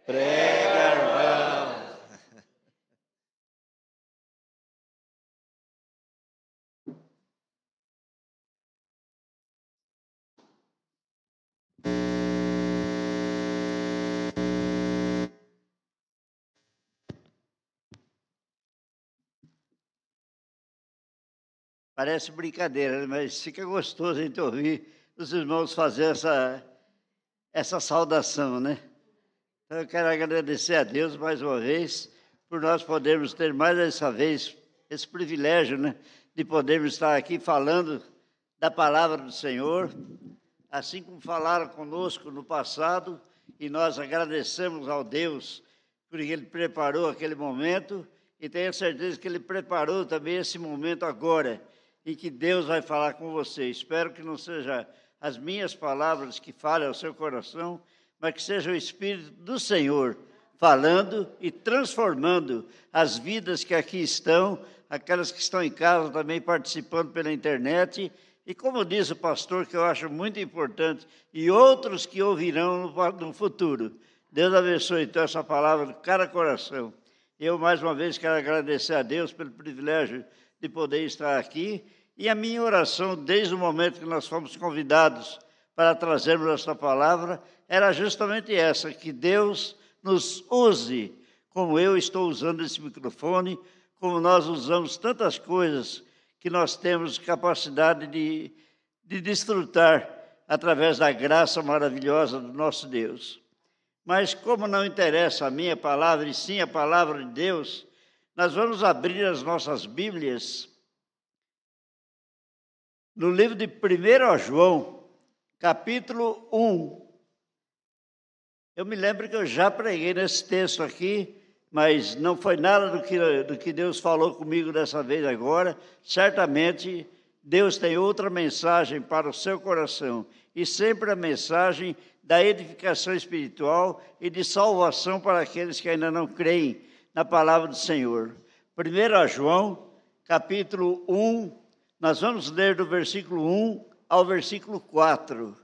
Prega, irmão. Parece brincadeira, né? Mas fica gostoso a gente ouvir os irmãos fazer essa saudação, né? Então, eu quero agradecer a Deus mais uma vez por nós podermos ter mais essa vez esse privilégio, né? De podermos estar aqui falando da palavra do Senhor, assim como falaram conosco no passado, e nós agradecemos ao Deus porque Ele preparou aquele momento, e tenho certeza que Ele preparou também esse momento agora, em que Deus vai falar com você. Espero que não seja as minhas palavras que falem ao seu coração, mas que seja o Espírito do Senhor falando e transformando as vidas que aqui estão, aquelas que estão em casa também participando pela internet, e como diz o pastor, que eu acho muito importante, e outros que ouvirão no futuro. Deus abençoe então essa palavra de cada coração. Eu mais uma vez quero agradecer a Deus pelo privilégio de poder estar aqui, e a minha oração, desde o momento que nós fomos convidados para trazermos esta palavra, era justamente essa, que Deus nos use, como eu estou usando esse microfone, como nós usamos tantas coisas que nós temos capacidade de desfrutar através da graça maravilhosa do nosso Deus. Mas como não interessa a minha palavra, e sim a palavra de Deus, nós vamos abrir as nossas Bíblias no livro de 1 João, capítulo 1. Eu me lembro que eu já preguei nesse texto aqui, mas não foi nada do que Deus falou comigo dessa vez agora. Certamente Deus tem outra mensagem para o seu coração, e sempre a mensagem da edificação espiritual e de salvação para aqueles que ainda não creem na palavra do Senhor. 1 João, capítulo 1, nós vamos ler do versículo 1 ao versículo 4.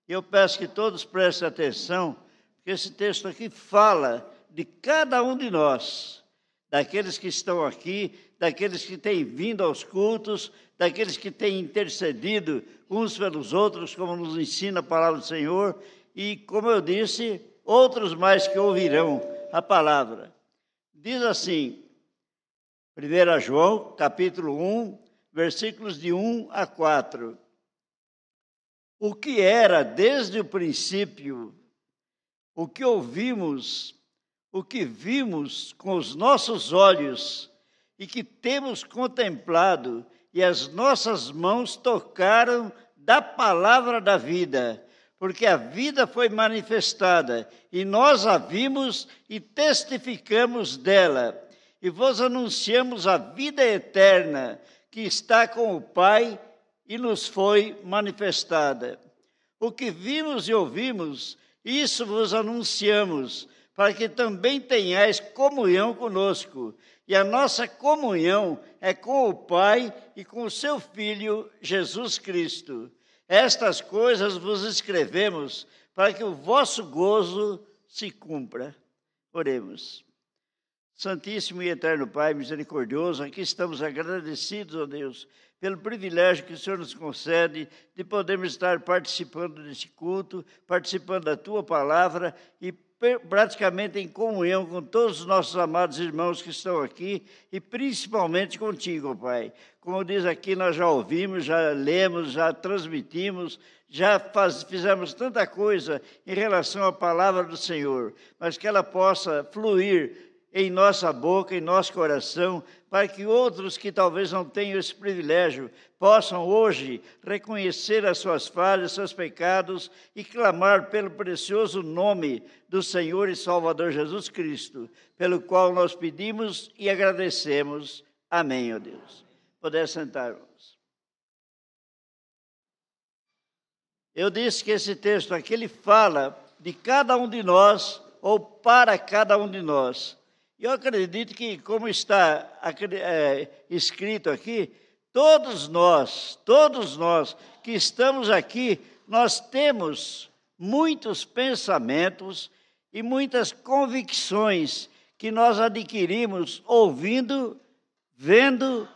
Eu peço que todos prestem atenção, porque esse texto aqui fala de cada um de nós, daqueles que estão aqui, daqueles que têm vindo aos cultos, daqueles que têm intercedido uns pelos outros, como nos ensina a palavra do Senhor, e, como eu disse, outros mais que ouvirão a palavra. Diz assim, 1 João, capítulo 1, versículos de 1 a 4. O que era desde o princípio, o que ouvimos, o que vimos com os nossos olhos e que temos contemplado, e as nossas mãos tocaram da palavra da vida, porque a vida foi manifestada, e nós a vimos e testificamos dela, e vos anunciamos a vida eterna, que está com o Pai e nos foi manifestada. O que vimos e ouvimos, isso vos anunciamos, para que também tenhais comunhão conosco. E a nossa comunhão é com o Pai e com o seu Filho, Jesus Cristo. Estas coisas vos escrevemos, para que o vosso gozo se cumpra. Oremos. Santíssimo e eterno Pai, misericordioso, aqui estamos agradecidos, ó Deus, pelo privilégio que o Senhor nos concede de podermos estar participando desse culto, participando da Tua palavra e praticamente em comunhão com todos os nossos amados irmãos que estão aqui e principalmente contigo, Pai. Como diz aqui, nós já ouvimos, já lemos, já transmitimos, já fizemos tanta coisa em relação à palavra do Senhor, mas que ela possa fluir em nossa boca, em nosso coração, para que outros que talvez não tenham esse privilégio possam hoje reconhecer as suas falhas, seus pecados e clamar pelo precioso nome do Senhor e Salvador Jesus Cristo, pelo qual nós pedimos e agradecemos. Amém, ó Deus. Poder sentar, irmãos. Eu disse que esse texto aqui, ele fala de cada um de nós, ou para cada um de nós. Eu acredito que, como está escrito aqui, todos nós que estamos aqui, nós temos muitos pensamentos e muitas convicções que nós adquirimos ouvindo, vendo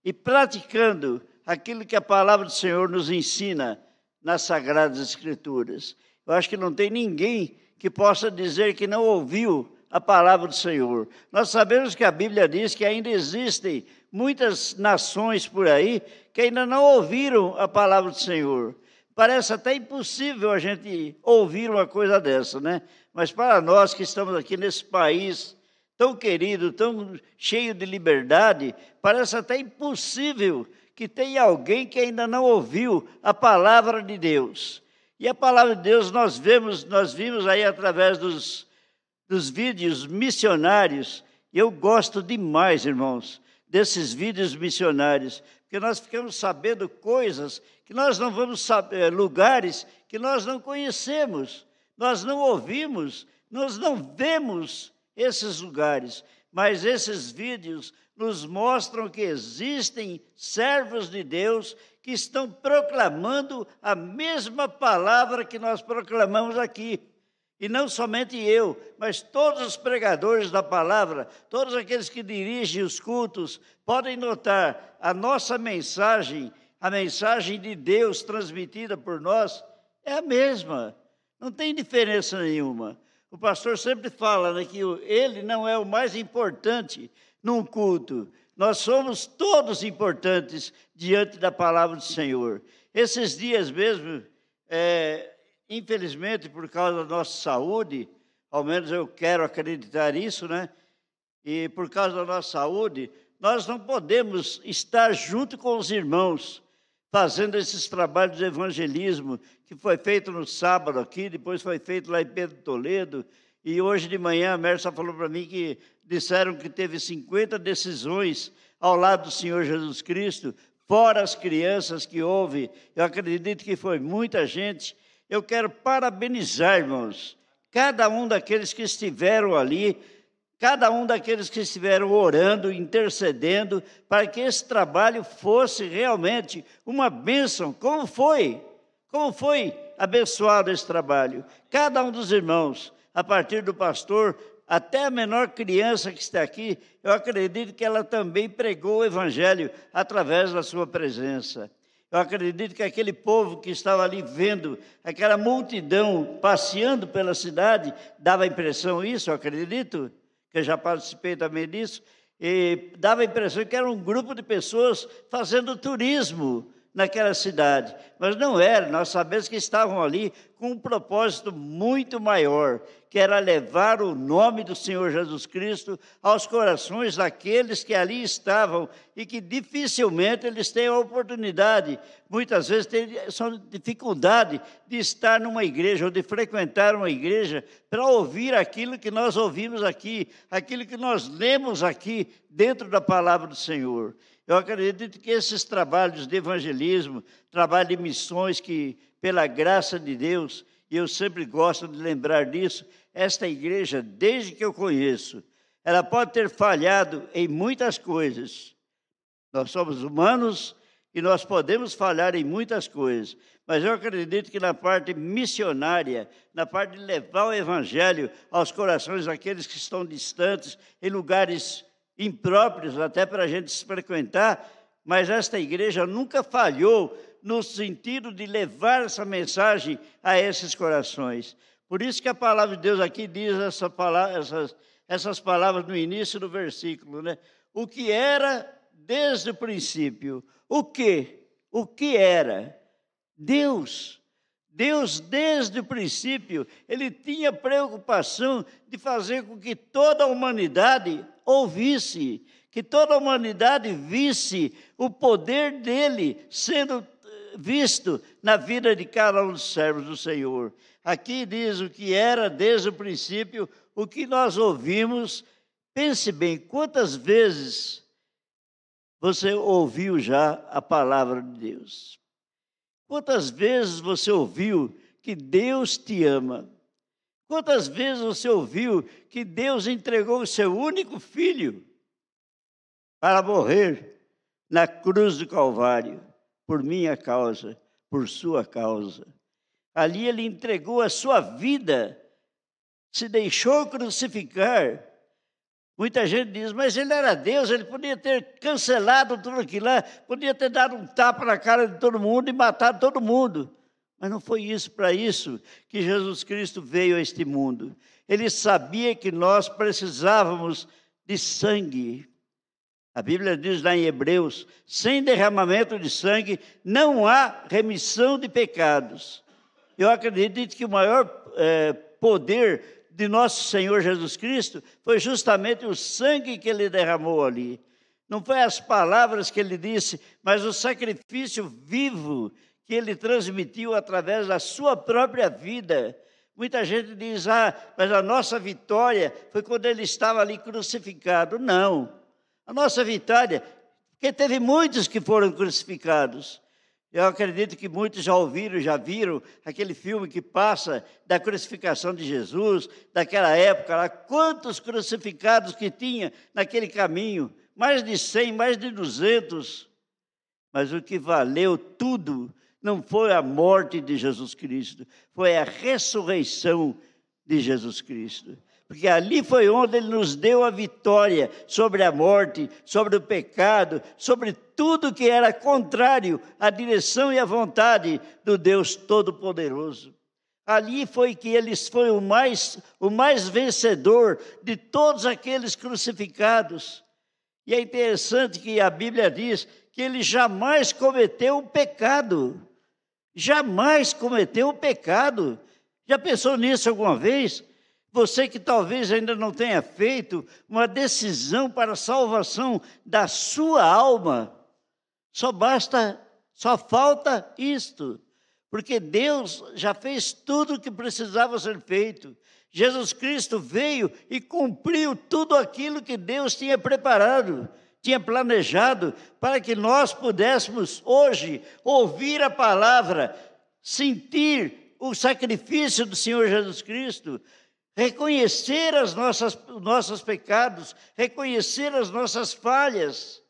e praticando aquilo que a palavra do Senhor nos ensina nas Sagradas Escrituras. Eu acho que não tem ninguém que possa dizer que não ouviu a palavra do Senhor. Nós sabemos que a Bíblia diz que ainda existem muitas nações por aí que ainda não ouviram a palavra do Senhor. Parece até impossível a gente ouvir uma coisa dessa, né? Mas para nós que estamos aqui nesse país tão querido, tão cheio de liberdade, parece até impossível que tenha alguém que ainda não ouviu a palavra de Deus. E a palavra de Deus nós vimos aí através dos vídeos missionários. Eu gosto demais, irmãos, desses vídeos missionários, porque nós ficamos sabendo coisas que nós não vamos saber, lugares que nós não conhecemos, nós não ouvimos, nós não vemos esses lugares, mas esses vídeos nos mostram que existem servos de Deus que estão proclamando a mesma palavra que nós proclamamos aqui. E não somente eu, mas todos os pregadores da palavra, todos aqueles que dirigem os cultos, podem notar a nossa mensagem, a mensagem de Deus transmitida por nós, é a mesma. Não tem diferença nenhuma. O pastor sempre fala, né, que ele não é o mais importante num culto. Nós somos todos importantes diante da palavra do Senhor. Esses dias mesmo, infelizmente, por causa da nossa saúde, ao menos eu quero acreditar isso, né? E por causa da nossa saúde, nós não podemos estar junto com os irmãos, fazendo esses trabalhos de evangelismo, que foi feito no sábado aqui, depois foi feito lá em Pedro Toledo, e hoje de manhã a Mércia falou para mim que disseram que teve 50 decisões ao lado do Senhor Jesus Cristo, fora as crianças que houve. Eu acredito que foi muita gente. Eu quero parabenizar, irmãos, cada um daqueles que estiveram ali, cada um daqueles que estiveram orando, intercedendo, para que esse trabalho fosse realmente uma bênção. Como foi? Como foi abençoado esse trabalho? Cada um dos irmãos, a partir do pastor, até a menor criança que está aqui, eu acredito que ela também pregou o evangelho através da sua presença. Eu acredito que aquele povo que estava ali vendo, aquela multidão passeando pela cidade, dava a impressão isso, eu acredito, que eu já participei também disso, e dava a impressão que era um grupo de pessoas fazendo turismo naquela cidade, mas não era. Nós sabemos que estavam ali com um propósito muito maior, que era levar o nome do Senhor Jesus Cristo aos corações daqueles que ali estavam e que dificilmente eles têm a oportunidade, muitas vezes têm dificuldade de estar numa igreja ou de frequentar uma igreja para ouvir aquilo que nós ouvimos aqui, aquilo que nós lemos aqui dentro da palavra do Senhor. Eu acredito que esses trabalhos de evangelismo, trabalho de missões que, pela graça de Deus, e eu sempre gosto de lembrar disso, esta igreja, desde que eu conheço, ela pode ter falhado em muitas coisas. Nós somos humanos e nós podemos falhar em muitas coisas, mas eu acredito que na parte missionária, na parte de levar o evangelho aos corações daqueles que estão distantes, em lugares impróprios até para a gente se frequentar, mas esta igreja nunca falhou no sentido de levar essa mensagem a esses corações. Por isso que a palavra de Deus aqui diz essas palavras no início do versículo, né? O que era desde o princípio. O que era? Deus. Deus, desde o princípio, ele tinha preocupação de fazer com que toda a humanidade ouvisse, que toda a humanidade visse o poder dele sendo visto na vida de cada um dos servos do Senhor. Aqui diz o que era desde o princípio, o que nós ouvimos. Pense bem, quantas vezes você ouviu já a palavra de Deus? Quantas vezes você ouviu que Deus te ama? Quantas vezes você ouviu que Deus entregou o seu único filho para morrer na cruz do Calvário, por minha causa, por sua causa? Ali ele entregou a sua vida se deixou crucificar. Muita gente diz, mas ele era Deus, ele podia ter cancelado tudo aquilo lá, podia ter dado um tapa na cara de todo mundo e matado todo mundo. Mas não foi isso, para isso que Jesus Cristo veio a este mundo. Ele sabia que nós precisávamos de sangue. A Bíblia diz lá em Hebreus, sem derramamento de sangue não há remissão de pecados. Eu acredito que o maior poder de nosso Senhor Jesus Cristo foi justamente o sangue que ele derramou ali. Não foi as palavras que ele disse, mas o sacrifício vivo que ele transmitiu através da sua própria vida. Muita gente diz, mas a nossa vitória foi quando ele estava ali crucificado. Não, a nossa vitória, porque teve muitos que foram crucificados. Eu acredito que muitos já ouviram, já viram aquele filme que passa da crucificação de Jesus, daquela época lá, quantos crucificados que tinha naquele caminho, mais de 100, mais de 200. Mas o que valeu tudo não foi a morte de Jesus Cristo, foi a ressurreição de Jesus Cristo. Porque ali foi onde ele nos deu a vitória sobre a morte, sobre o pecado, sobre tudo que era contrário à direção e à vontade do Deus Todo-Poderoso. Ali foi que ele foi o mais vencedor de todos aqueles crucificados. E é interessante que a Bíblia diz que ele jamais cometeu um pecado. Jamais cometeu um pecado. Já pensou nisso alguma vez? Você que talvez ainda não tenha feito uma decisão para a salvação da sua alma, só falta isto, porque Deus já fez tudo o que precisava ser feito. Jesus Cristo veio e cumpriu tudo aquilo que Deus tinha preparado, tinha planejado, para que nós pudéssemos hoje ouvir a palavra, sentir o sacrifício do Senhor Jesus Cristo, reconhecer os nossos pecados, reconhecer as nossas falhas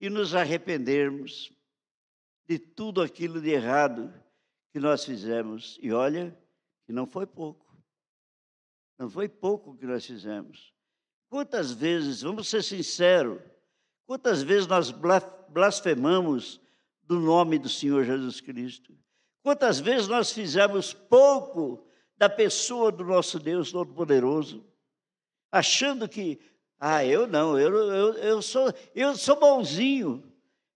e nos arrependermos de tudo aquilo de errado que nós fizemos. E olha, que não foi pouco. Não foi pouco que nós fizemos. Quantas vezes, vamos ser sinceros, quantas vezes nós blasfemamos do nome do Senhor Jesus Cristo? Quantas vezes nós fizemos pouco da pessoa do nosso Deus Todo-Poderoso, achando que, eu sou bonzinho,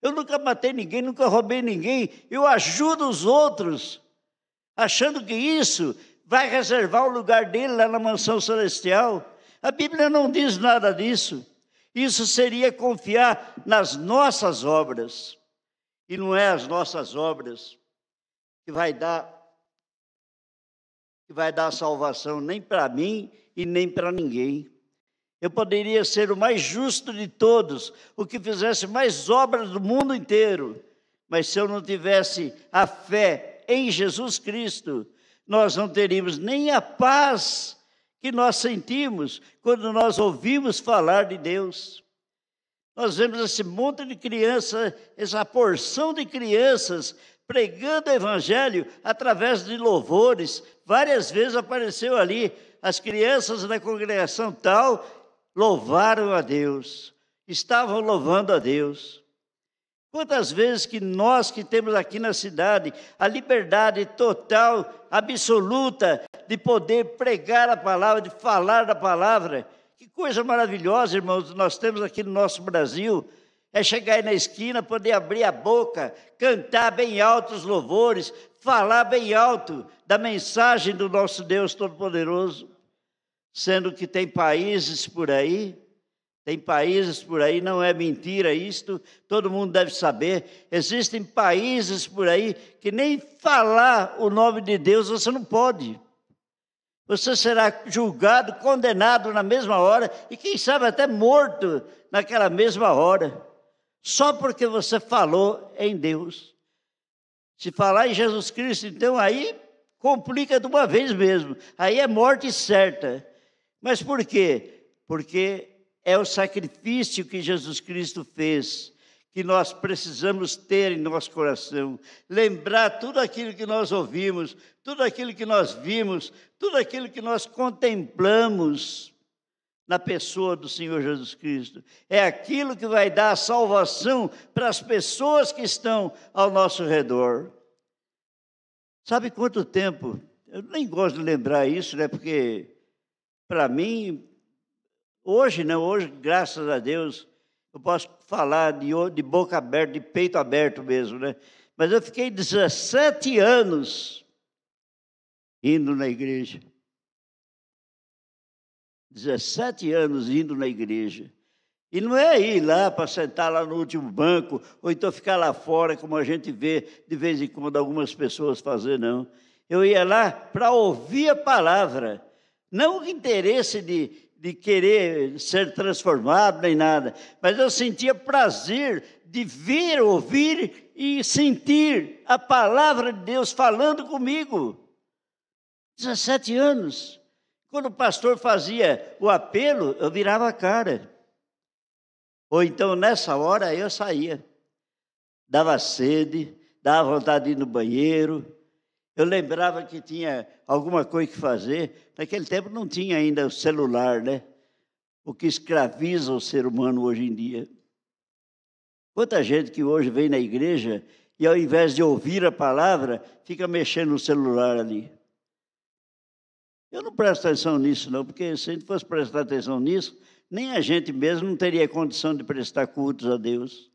eu nunca matei ninguém, nunca roubei ninguém, eu ajudo os outros, achando que isso vai reservar o lugar dele lá na mansão celestial. A Bíblia não diz nada disso. Isso seria confiar nas nossas obras, e não é as nossas obras que vai dar a salvação nem para mim e nem para ninguém. Eu poderia ser o mais justo de todos, o que fizesse mais obras do mundo inteiro, mas se eu não tivesse a fé em Jesus Cristo, nós não teríamos nem a paz que nós sentimos quando nós ouvimos falar de Deus. Nós vemos esse monte de crianças, essa porção de crianças pregando o evangelho através de louvores. Várias vezes apareceu ali, as crianças da congregação tal louvaram a Deus, estavam louvando a Deus. Quantas vezes que nós que temos aqui na cidade a liberdade total, absoluta, de poder pregar a palavra, de falar da palavra. Que coisa maravilhosa, irmãos, nós temos aqui no nosso Brasil. É chegar aí na esquina, poder abrir a boca, cantar bem alto os louvores, falar bem alto da mensagem do nosso Deus Todo-Poderoso. Sendo que tem países por aí, não é mentira isto, todo mundo deve saber, existem países por aí que nem falar o nome de Deus você não pode. Você será julgado, condenado na mesma hora e quem sabe até morto naquela mesma hora. Só porque você falou em Deus. Se falar em Jesus Cristo, então aí complica de uma vez mesmo. Aí é morte certa. Mas por quê? Porque é o sacrifício que Jesus Cristo fez, que nós precisamos ter em nosso coração. Lembrar tudo aquilo que nós ouvimos, tudo aquilo que nós vimos, tudo aquilo que nós contemplamos na pessoa do Senhor Jesus Cristo. É aquilo que vai dar a salvação para as pessoas que estão ao nosso redor. Sabe quanto tempo? Eu nem gosto de lembrar isso, né? Porque, para mim, hoje, graças a Deus, eu posso falar de boca aberta, de peito aberto mesmo, né? Mas eu fiquei 17 anos indo na igreja. 17 anos indo na igreja. E não é ir lá para sentar lá no último banco, ou então ficar lá fora, como a gente vê de vez em quando algumas pessoas fazer, não. Eu ia lá para ouvir a palavra, não o interesse de querer ser transformado nem nada, mas eu sentia prazer de vir, ouvir e sentir a palavra de Deus falando comigo. 17 anos. Quando o pastor fazia o apelo, eu virava a cara. Ou então, nessa hora, eu saía. Dava sede, dava vontade de ir no banheiro. Eu lembrava que tinha alguma coisa que fazer. Naquele tempo não tinha ainda o celular, né? O que escraviza o ser humano hoje em dia. Quanta gente que hoje vem na igreja e, ao invés de ouvir a palavra, fica mexendo no celular ali. Eu não presto atenção nisso, não, porque se a gente fosse prestar atenção nisso, nem a gente mesmo não teria condição de prestar cultos a Deus.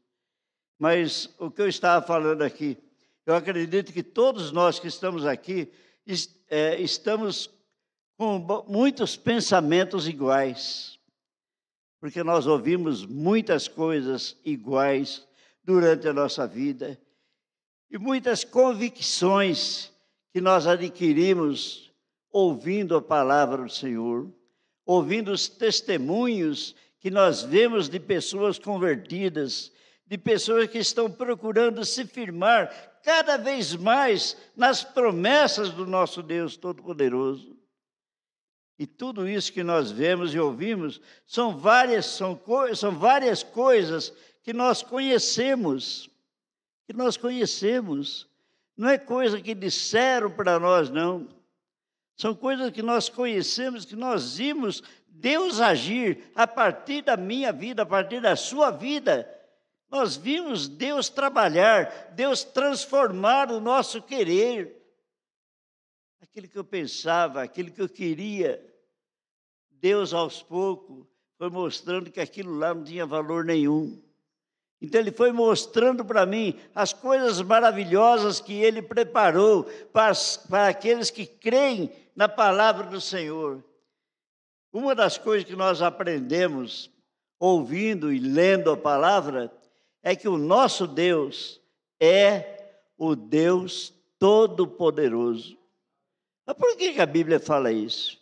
Mas o que eu estava falando aqui, eu acredito que todos nós que estamos aqui estamos com muitos pensamentos iguais, porque nós ouvimos muitas coisas iguais durante a nossa vida e muitas convicções que nós adquirimos ouvindo a palavra do Senhor, ouvindo os testemunhos que nós vemos de pessoas convertidas, de pessoas que estão procurando se firmar cada vez mais nas promessas do nosso Deus Todo-Poderoso. E tudo isso que nós vemos e ouvimos são várias coisas que nós conhecemos, Não é coisa que disseram para nós, não. São coisas que nós conhecemos, que nós vimos Deus agir a partir da minha vida, a partir da sua vida. Nós vimos Deus trabalhar, Deus transformar o nosso querer. Aquilo que eu pensava, aquilo que eu queria. Deus, aos poucos, foi mostrando que aquilo lá não tinha valor nenhum. Então, Ele foi mostrando para mim as coisas maravilhosas que Ele preparou para aqueles que creem na palavra do Senhor. Uma das coisas que nós aprendemos ouvindo e lendo a palavra é que o nosso Deus é o Deus Todo-Poderoso. Mas por que a Bíblia fala isso?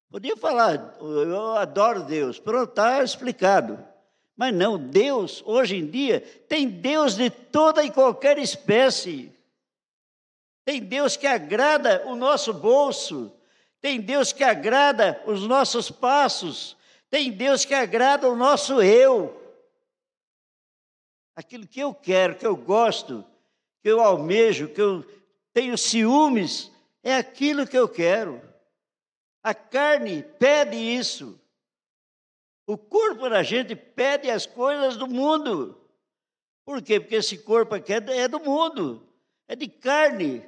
Podia falar, eu adoro Deus, pronto, está explicado. Mas não, Deus, hoje em dia, tem Deus de toda e qualquer espécie. Tem Deus que agrada o nosso bolso. Tem Deus que agrada os nossos passos. Tem Deus que agrada o nosso eu. Aquilo que eu quero, que eu gosto, que eu almejo, que eu tenho ciúmes, é aquilo que eu quero. A carne pede isso. O corpo da gente pede as coisas do mundo. Por quê? Porque esse corpo aqui é do mundo, é de carne.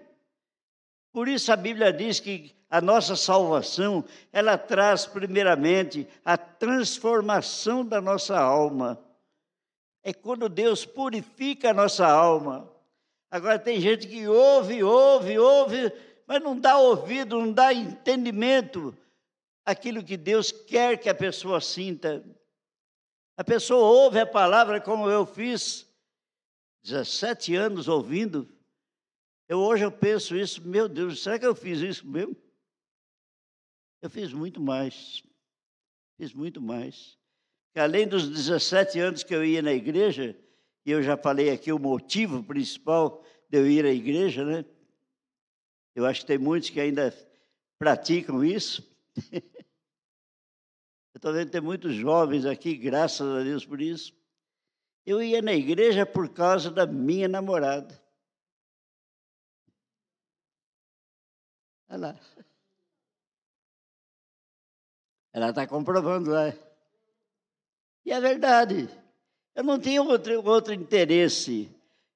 Por isso a Bíblia diz que a nossa salvação, ela traz primeiramente a transformação da nossa alma. É quando Deus purifica a nossa alma. Agora tem gente que ouve, mas não dá ouvido, não dá entendimento aquilo que Deus quer que a pessoa sinta. A pessoa ouve a palavra como eu fiz, 17 anos ouvindo. Hoje eu penso isso, meu Deus, será que eu fiz isso mesmo? Eu fiz muito mais. Porque além dos 17 anos que eu ia na igreja, e eu já falei aqui o motivo principal de eu ir à igreja, né? Eu acho que tem muitos que ainda praticam isso. Eu estou vendo que tem muitos jovens aqui, graças a Deus por isso. Eu ia na igreja por causa da minha namorada. Olha lá. Ela está comprovando lá. E é verdade. Eu não tinha outro interesse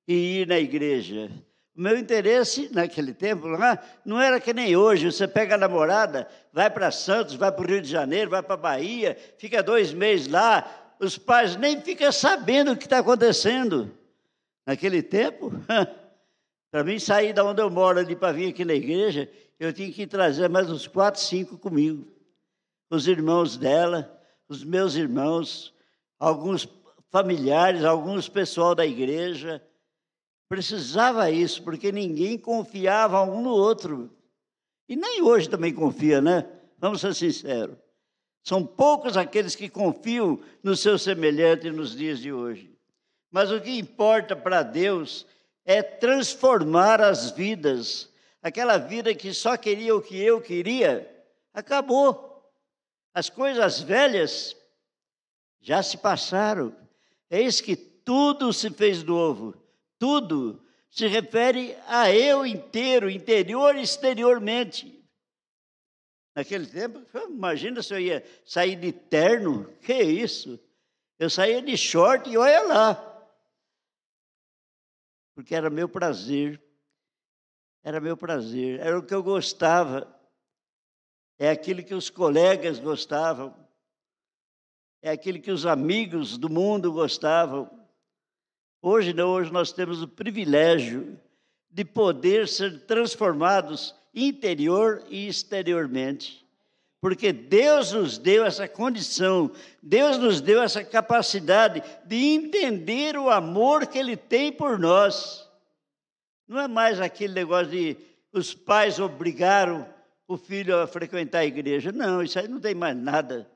em ir na igreja. O meu interesse naquele tempo lá não era que nem hoje. Você pega a namorada, vai para Santos, vai para o Rio de Janeiro, vai para a Bahia, fica 2 meses lá. Os pais nem ficam sabendo o que está acontecendo. Naquele tempo, para mim sair da onde eu moro ali para vir aqui na igreja, eu tinha que trazer mais uns 4, 5 comigo. Os irmãos dela, os meus irmãos, alguns familiares, alguns pessoal da igreja. Precisava isso, porque ninguém confiava um no outro. E nem hoje também confia, né? Vamos ser sinceros. São poucos aqueles que confiam no seu semelhante nos dias de hoje. Mas o que importa para Deus é transformar as vidas. Aquela vida que só queria o que eu queria, acabou. As coisas velhas já se passaram. Eis que tudo se fez novo. Tudo se refere a eu inteiro, interior e exteriormente. Naquele tempo, imagina se eu ia sair de terno, que isso? Eu saía de short e olha lá. Porque era meu prazer. Era meu prazer, era o que eu gostava. É aquilo que os colegas gostavam. É aquilo que os amigos do mundo gostavam. Hoje não, hoje nós temos o privilégio de poder ser transformados interior e exteriormente. Porque Deus nos deu essa condição, Deus nos deu essa capacidade de entender o amor que Ele tem por nós. Não é mais aquele negócio de os pais obrigaram o filho a frequentar a igreja. Não, isso aí não tem mais nada.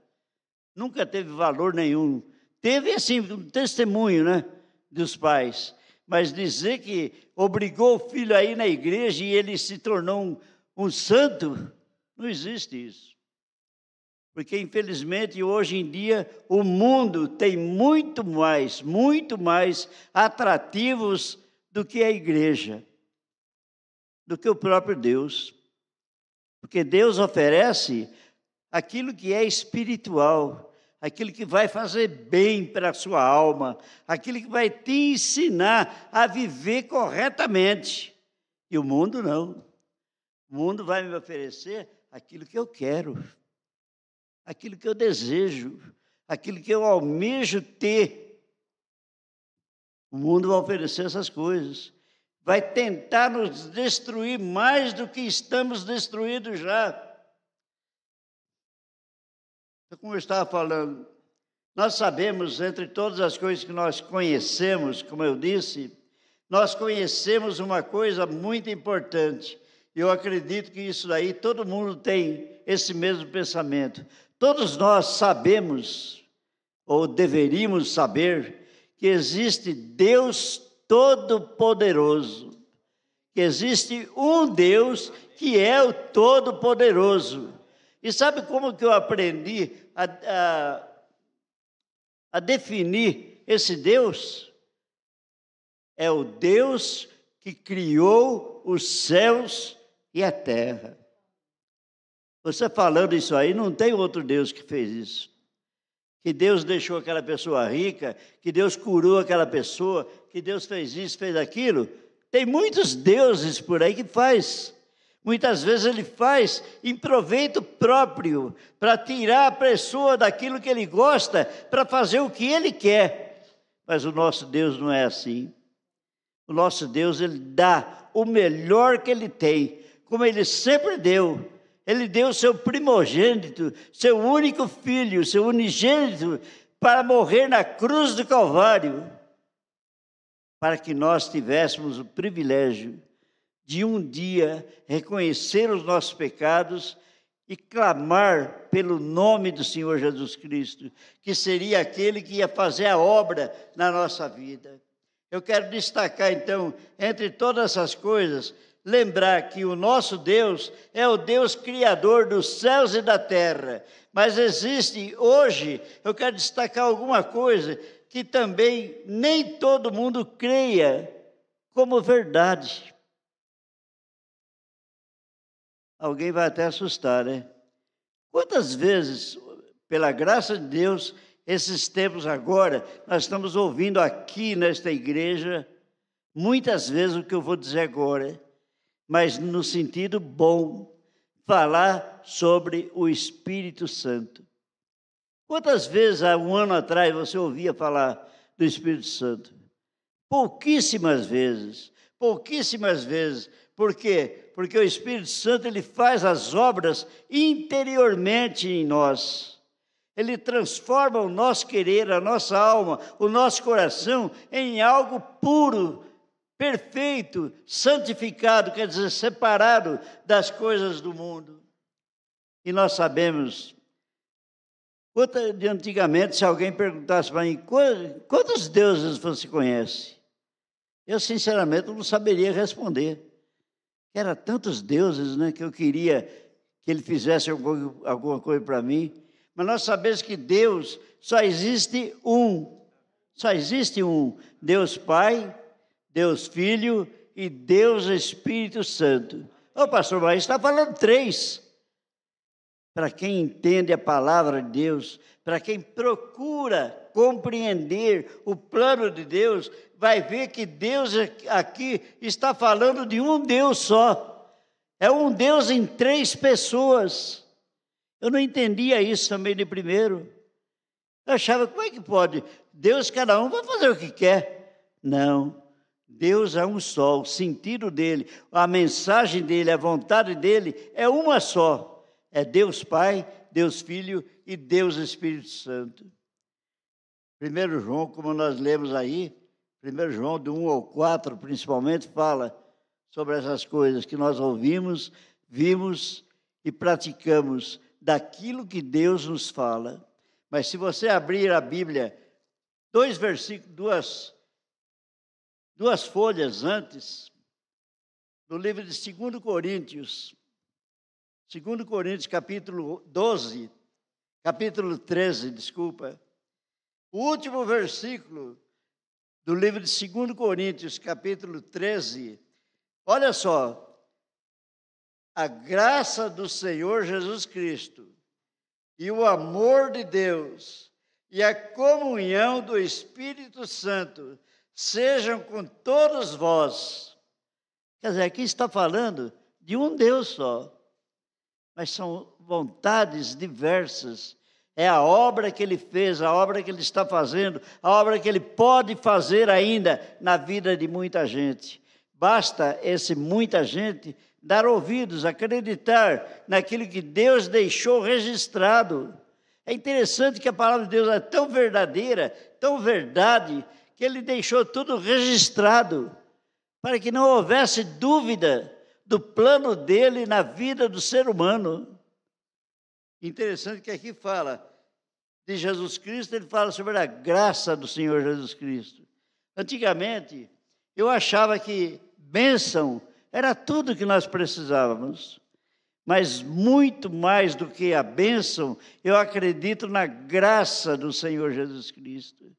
Nunca teve valor nenhum. Teve, assim, um testemunho, né, dos pais. Mas dizer que obrigou o filho a ir na igreja e ele se tornou um santo, não existe isso. Porque, infelizmente, hoje em dia, o mundo tem muito mais atrativos do que a igreja, do que o próprio Deus. Porque Deus oferece aquilo que é espiritual, aquilo que vai fazer bem para a sua alma, aquilo que vai te ensinar a viver corretamente. E o mundo não. O mundo vai me oferecer aquilo que eu quero, aquilo que eu desejo, aquilo que eu almejo ter. O mundo vai oferecer essas coisas. Vai tentar nos destruir mais do que estamos destruídos já. Então, como eu estava falando, nós sabemos, entre todas as coisas que nós conhecemos, como eu disse, nós conhecemos uma coisa muito importante. Eu acredito que isso daí, todo mundo tem esse mesmo pensamento. Todos nós sabemos, ou deveríamos saber, que existe Deus Todo-Poderoso. Que existe um Deus que é o Todo-Poderoso. E sabe como que eu aprendi a definir esse Deus? É o Deus que criou os céus e a terra. Você falando isso aí, não tem outro Deus que fez isso. Que Deus deixou aquela pessoa rica, que Deus curou aquela pessoa, que Deus fez isso, fez aquilo. Tem muitos deuses por aí que faz. Muitas vezes ele faz em proveito próprio, para tirar a pessoa daquilo que ele gosta, para fazer o que ele quer. Mas o nosso Deus não é assim. O nosso Deus, ele dá o melhor que ele tem, como ele sempre deu. Ele deu o seu primogênito, seu único filho, seu unigênito, para morrer na cruz do Calvário, para que nós tivéssemos o privilégio de um dia reconhecer os nossos pecados e clamar pelo nome do Senhor Jesus Cristo, que seria aquele que ia fazer a obra na nossa vida. Eu quero destacar, então, entre todas essas coisas, lembrar que o nosso Deus é o Deus criador dos céus e da terra. Mas existe hoje, eu quero destacar alguma coisa que também nem todo mundo creia como verdade. Alguém vai até assustar, né? Quantas vezes, pela graça de Deus, esses tempos agora, nós estamos ouvindo aqui nesta igreja, muitas vezes o que eu vou dizer agora, mas no sentido bom, falar sobre o Espírito Santo. Quantas vezes, há um ano atrás, você ouvia falar do Espírito Santo? Pouquíssimas vezes, pouquíssimas vezes. Por quê? Porque o Espírito Santo, ele faz as obras interiormente em nós. Ele transforma o nosso querer, a nossa alma, o nosso coração em algo puro, perfeito, santificado, quer dizer, separado das coisas do mundo. E nós sabemos, de antigamente, se alguém perguntasse para mim, quantos deuses você conhece? Eu, sinceramente, não saberia responder. Eram tantos deuses, né, que eu queria que ele fizesse alguma coisa para mim. Mas nós sabemos que Deus só existe um. Só existe um. Deus Pai, Deus Filho e Deus Espírito Santo. Ô, pastor, mas está falando três. Para quem entende a palavra de Deus, para quem procura compreender o plano de Deus, vai ver que Deus aqui está falando de um Deus só. É um Deus em três pessoas. Eu não entendia isso também de primeiro. Eu achava, como é que pode? Deus, cada um vai fazer o que quer. Não. Deus é um só. O sentido dele, a mensagem dele, a vontade dele é uma só. É Deus Pai, Deus Filho e Deus Espírito Santo. 1 João, como nós lemos aí, 1 João do 1 ao 4, principalmente, fala sobre essas coisas que nós ouvimos, vimos e praticamos daquilo que Deus nos fala. Mas se você abrir a Bíblia, duas folhas antes, no livro de 2 Coríntios, 2 Coríntios, capítulo 13, desculpa. O último versículo do livro de 2 Coríntios, capítulo 13. Olha só. A graça do Senhor Jesus Cristo e o amor de Deus e a comunhão do Espírito Santo sejam com todos vós. Quer dizer, aqui está falando de um Deus só. Mas são vontades diversas. É a obra que ele fez, a obra que ele está fazendo, a obra que ele pode fazer ainda na vida de muita gente. Basta muita gente dar ouvidos, acreditar naquilo que Deus deixou registrado. É interessante que a palavra de Deus é tão verdadeira, tão verdade, que ele deixou tudo registrado, para que não houvesse dúvida do plano dele na vida do ser humano. Interessante que aqui fala de Jesus Cristo, ele fala sobre a graça do Senhor Jesus Cristo. Antigamente, eu achava que bênção era tudo que nós precisávamos, mas muito mais do que a bênção, eu acredito na graça do Senhor Jesus Cristo.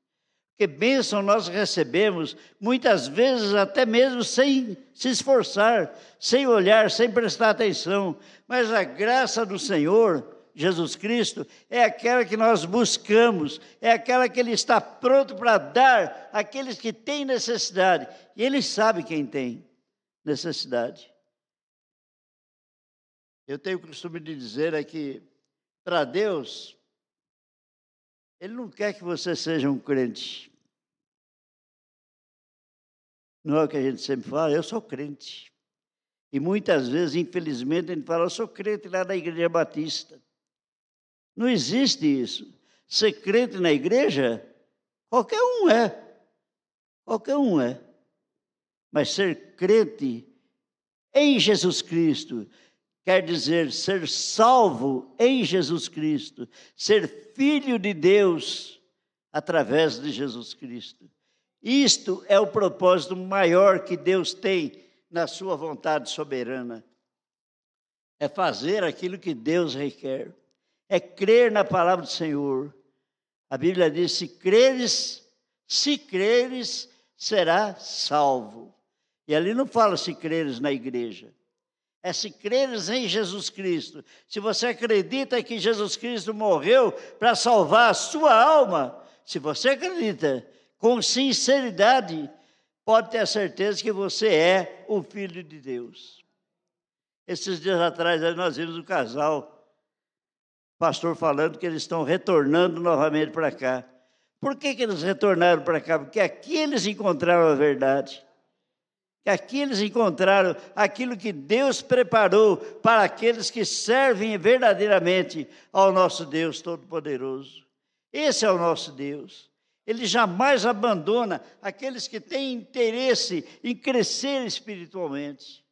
Porque bênção nós recebemos, muitas vezes até mesmo sem se esforçar, sem olhar, sem prestar atenção. Mas a graça do Senhor, Jesus Cristo, é aquela que nós buscamos, é aquela que Ele está pronto para dar àqueles que têm necessidade. E Ele sabe quem tem necessidade. Eu tenho o costume de dizer que, para Deus, Ele não quer que você seja um crente. Não é o que a gente sempre fala, eu sou crente. E muitas vezes, infelizmente, a gente fala, eu sou crente lá da Igreja Batista. Não existe isso. Ser crente na igreja, qualquer um é. Qualquer um é. Mas ser crente em Jesus Cristo quer dizer ser salvo em Jesus Cristo, ser filho de Deus através de Jesus Cristo. Isto é o propósito maior que Deus tem na sua vontade soberana. É fazer aquilo que Deus requer. É crer na palavra do Senhor. A Bíblia diz, se creres, Se creres, será salvo. E ali não fala se creres na igreja. É se creres em Jesus Cristo. Se você acredita que Jesus Cristo morreu para salvar a sua alma, se você acredita com sinceridade, pode ter a certeza que você é o Filho de Deus. Esses dias atrás nós vimos um casal, pastor falando que eles estão retornando novamente para cá. Por que eles retornaram para cá? Porque aqui eles encontraram a verdade. Que aqui eles encontraram aquilo que Deus preparou para aqueles que servem verdadeiramente ao nosso Deus Todo-Poderoso. Esse é o nosso Deus. Ele jamais abandona aqueles que têm interesse em crescer espiritualmente.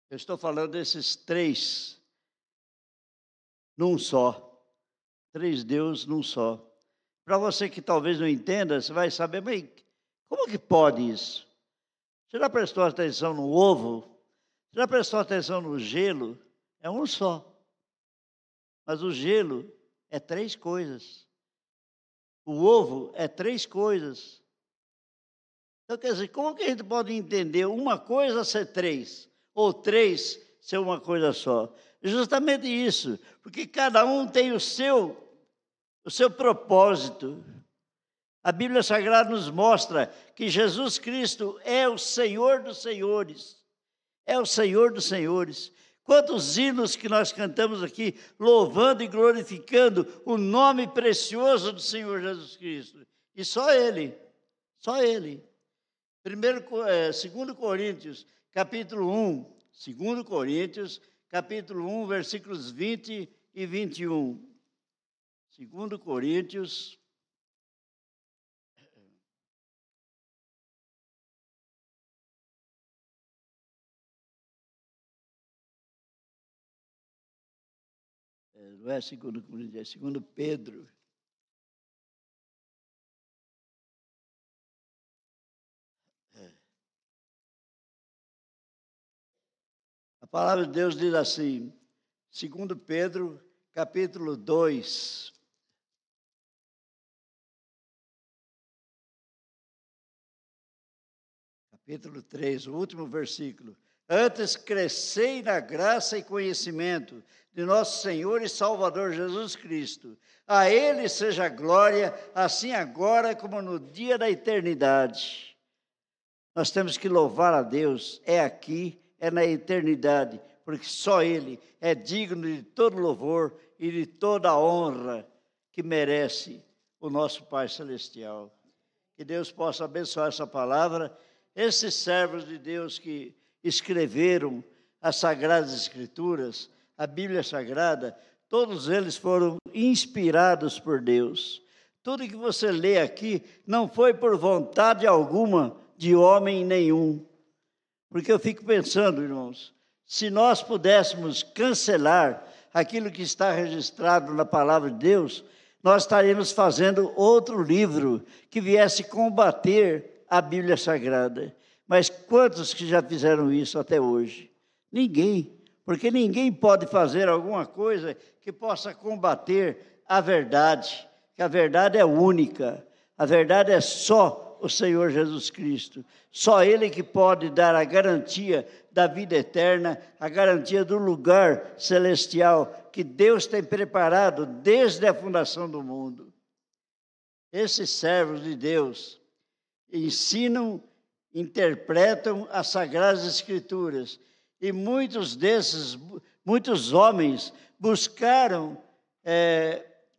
Eu estou falando desses três num só. Três deuses num só. Para você que talvez não entenda, você vai saber, mas como que pode isso? Você já prestou atenção no ovo? Você já prestou atenção no gelo? É um só. Mas o gelo é três coisas. O ovo é três coisas. Então, quer dizer, como que a gente pode entender uma coisa ser três? Ou três ser uma coisa só? Justamente isso, porque cada um tem o seu propósito. A Bíblia Sagrada nos mostra que Jesus Cristo é o Senhor dos Senhores. É o Senhor dos Senhores. Quantos hinos que nós cantamos aqui, louvando e glorificando o nome precioso do Senhor Jesus Cristo. E só Ele, só Ele. 2 Coríntios, capítulo 1. 2 Coríntios, capítulo 1, versículos 20 e 21. 2 Coríntios, não é 2 Coríntios, é 2 Pedro. A palavra de Deus diz assim, 2 Pedro, capítulo 2. Capítulo 3, o último versículo. Antes crescei na graça e conhecimento de nosso Senhor e Salvador Jesus Cristo. A Ele seja a glória, assim agora como no dia da eternidade. Nós temos que louvar a Deus, é aqui, é na eternidade, porque só Ele é digno de todo louvor e de toda a honra que merece o nosso Pai Celestial. Que Deus possa abençoar essa palavra. Esses servos de Deus que escreveram as Sagradas Escrituras, a Bíblia Sagrada, todos eles foram inspirados por Deus. Tudo que você lê aqui não foi por vontade alguma de homem nenhum. Porque eu fico pensando, irmãos, se nós pudéssemos cancelar aquilo que está registrado na palavra de Deus, nós estaríamos fazendo outro livro que viesse combater a Bíblia Sagrada. Mas quantos que já fizeram isso até hoje? Ninguém, porque ninguém pode fazer alguma coisa que possa combater a verdade, que a verdade é única, a verdade é só o Senhor Jesus Cristo. Só Ele que pode dar a garantia da vida eterna, a garantia do lugar celestial que Deus tem preparado desde a fundação do mundo. Esses servos de Deus ensinam, interpretam as Sagradas Escrituras. E muitos homens buscaram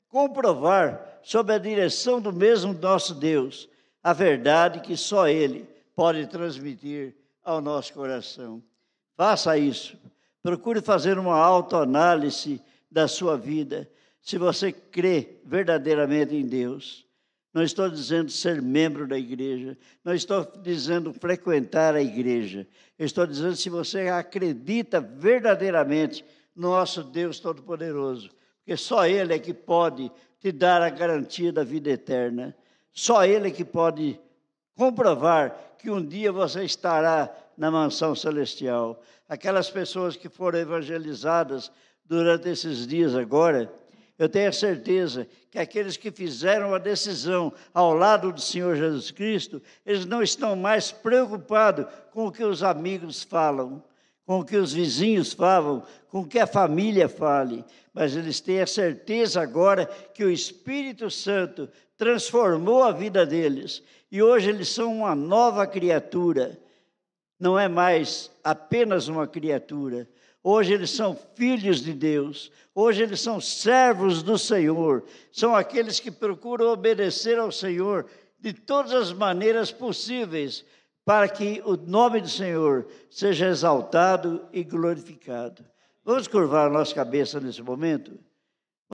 comprovar, sob a direção do mesmo nosso Deus, a verdade que só Ele pode transmitir ao nosso coração. Faça isso. Procure fazer uma autoanálise da sua vida, se você crê verdadeiramente em Deus. Não estou dizendo ser membro da igreja, não estou dizendo frequentar a igreja. Eu estou dizendo se você acredita verdadeiramente no nosso Deus Todo-Poderoso, porque só Ele é que pode te dar a garantia da vida eterna. Só Ele é que pode comprovar que um dia você estará na mansão celestial. Aquelas pessoas que foram evangelizadas durante esses dias agora, Eu tenho a certeza que aqueles que fizeram a decisão ao lado do Senhor Jesus Cristo, eles não estão mais preocupados com o que os amigos falam, com o que os vizinhos falam, com o que a família fale, mas eles têm a certeza agora que o Espírito Santo transformou a vida deles e hoje eles são uma nova criatura. Não é mais apenas uma criatura. Hoje eles são filhos de Deus. Hoje eles são servos do Senhor. São aqueles que procuram obedecer ao Senhor de todas as maneiras possíveis para que o nome do Senhor seja exaltado e glorificado. Vamos curvar a nossa cabeça nesse momento?